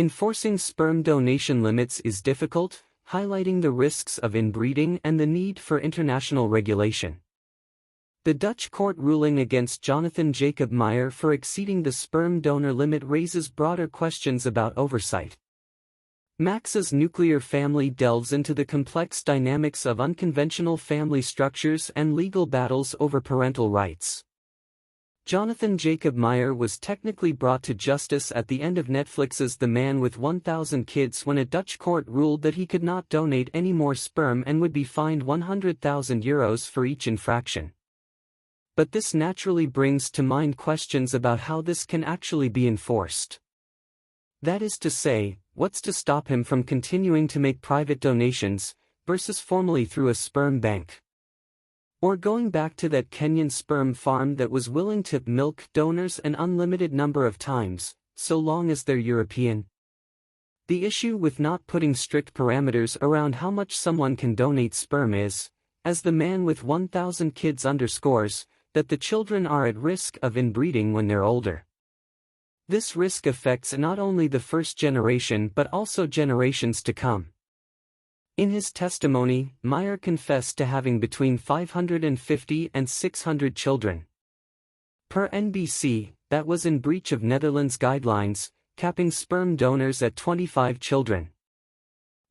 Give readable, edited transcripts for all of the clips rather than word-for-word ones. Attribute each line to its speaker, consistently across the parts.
Speaker 1: Enforcing sperm donation limits is difficult, highlighting the risks of inbreeding and the need for international regulation. The Dutch court ruling against Jonathan Jacob Meyer for exceeding the sperm donor limit raises broader questions about oversight. Max's nuclear family delves into the complex dynamics of unconventional family structures and legal battles over parental rights. Jonathan Jacob Meyer was technically brought to justice at the end of Netflix's The Man with 1,000 Kids when a Dutch court ruled that he could not donate any more sperm and would be fined €100,000 for each infraction. But this naturally brings to mind questions about how this can actually be enforced. That is to say, what's to stop him from continuing to make private donations, versus formally through a sperm bank? Or going back to that Kenyan sperm farm that was willing to milk donors an unlimited number of times, so long as they're European? The issue with not putting strict parameters around how much someone can donate sperm is, as The Man with 1,000 Kids underscores, that the children are at risk of inbreeding when they're older. This risk affects not only the first generation but also generations to come. In his testimony, Meyer confessed to having between 550 and 600 children. Per NBC, that was in breach of Netherlands guidelines, capping sperm donors at 25 children.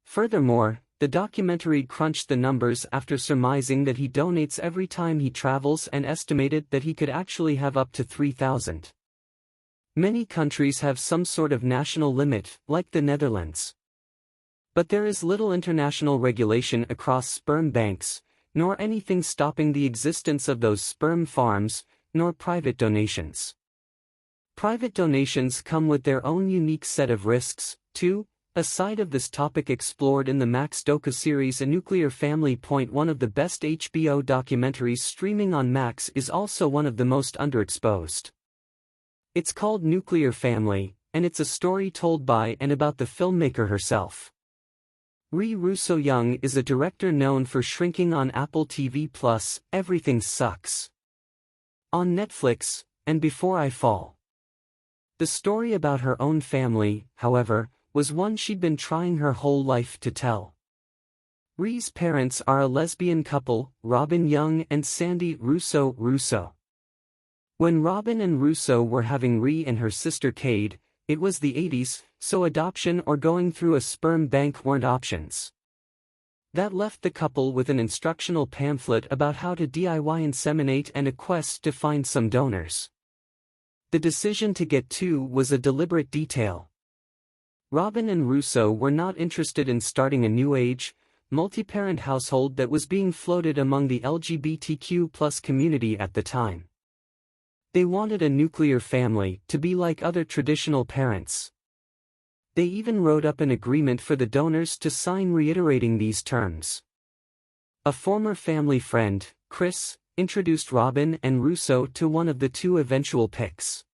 Speaker 1: Furthermore, the documentary crunched the numbers after surmising that he donates every time he travels and estimated that he could actually have up to 3,000. Many countries have some sort of national limit, like the Netherlands. But there is little international regulation across sperm banks, nor anything stopping the existence of those sperm farms, nor private donations. Private donations come with their own unique set of risks, too. A side of this topic explored in the Max docu-series A Nuclear Family. One of the best HBO documentaries streaming on Max is also one of the most underexposed. It's called Nuclear Family, and it's a story told by and about the filmmaker herself. Ree Russo-Young is a director known for Shrinking on Apple TV+, Everything Sucks on Netflix, and Before I Fall. The story about her own family, however, was one she'd been trying her whole life to tell. Ree's parents are a lesbian couple, Robin Young and Sandy Russo. When Robin and Russo were having Ree and her sister Cade, it was the 80s, so adoption or going through a sperm bank weren't options. That left the couple with an instructional pamphlet about how to DIY inseminate and a quest to find some donors. The decision to get two was a deliberate detail. Robin and Russo were not interested in starting a new age, multi-parent household that was being floated among the LGBTQ+ community at the time. They wanted a nuclear family, to be like other traditional parents. They even wrote up an agreement for the donors to sign reiterating these terms. A former family friend, Chris, introduced Robin and Russo to one of the two eventual picks.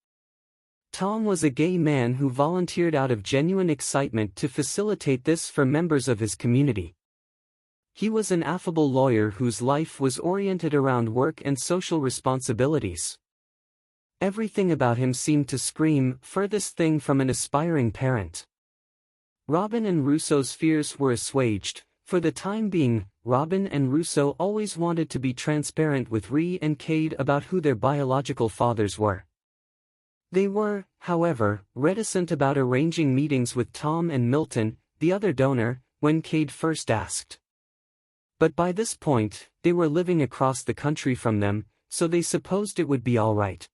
Speaker 1: Tom was a gay man who volunteered out of genuine excitement to facilitate this for members of his community. He was an affable lawyer whose life was oriented around work and social responsibilities. Everything about him seemed to scream, furthest thing from an aspiring parent. Robin and Russo's fears were assuaged. For the time being, Robin and Russo always wanted to be transparent with Ree and Cade about who their biological fathers were. They were, however, reticent about arranging meetings with Tom and Milton, the other donor, when Cade first asked. But by this point, they were living across the country from them, so they supposed it would be all right.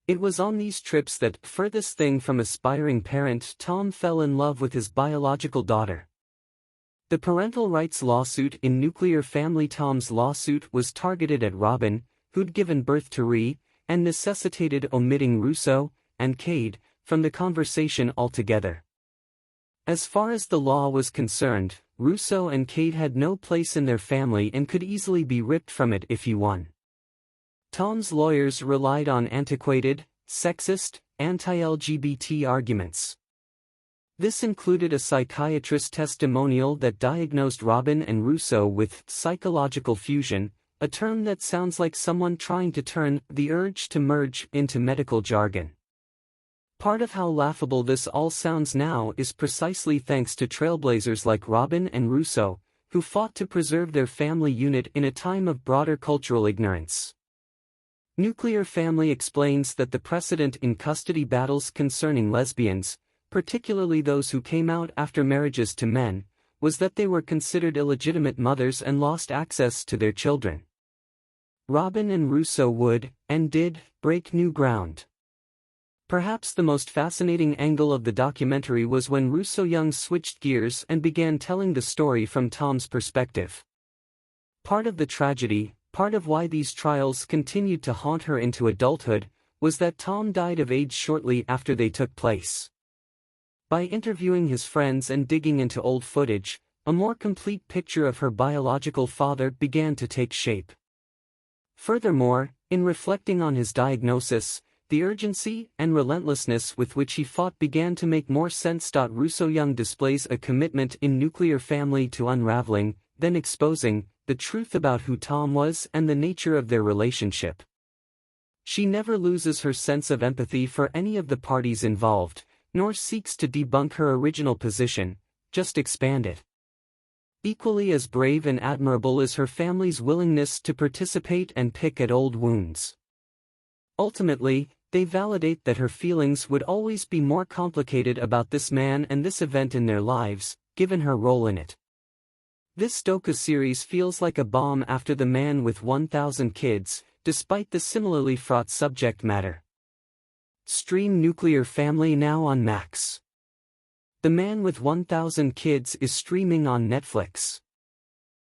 Speaker 1: It was on these trips that, furthest thing from aspiring parent, Tom fell in love with his biological daughter. The parental rights lawsuit in Nuclear Family. Tom's lawsuit was targeted at Robin, who'd given birth to Ree, and necessitated omitting Russo and Cade from the conversation altogether. As far as the law was concerned, Russo and Cade had no place in their family and could easily be ripped from it if he won. Tom's lawyers relied on antiquated, sexist, anti-LGBT arguments. This included a psychiatrist testimonial that diagnosed Robin and Russo with psychological fusion, a term that sounds like someone trying to turn the urge to merge into medical jargon. Part of how laughable this all sounds now is precisely thanks to trailblazers like Robin and Russo, who fought to preserve their family unit in a time of broader cultural ignorance. Nuclear Family explains that the precedent in custody battles concerning lesbians, particularly those who came out after marriages to men, was that they were considered illegitimate mothers and lost access to their children. Robin and Russo would, and did, break new ground. Perhaps the most fascinating angle of the documentary was when Russo Young switched gears and began telling the story from Tom's perspective. Part of the tragedy, part of why these trials continued to haunt her into adulthood, was that Tom died of AIDS shortly after they took place. By interviewing his friends and digging into old footage, a more complete picture of her biological father began to take shape. Furthermore, in reflecting on his diagnosis, the urgency and relentlessness with which he fought began to make more sense. Russo Young displays a commitment in Nuclear Family to unraveling, then exposing, the truth about who Tom was and the nature of their relationship. She never loses her sense of empathy for any of the parties involved, nor seeks to debunk her original position, just expand it. Equally as brave and admirable is her family's willingness to participate and pick at old wounds. Ultimately, they validate that her feelings would always be more complicated about this man and this event in their lives, given her role in it. This docu-series feels like a balm after The Man with 1,000 Kids, despite the similarly fraught subject matter. Stream Nuclear Family now on Max. The Man with 1,000 Kids is streaming on Netflix.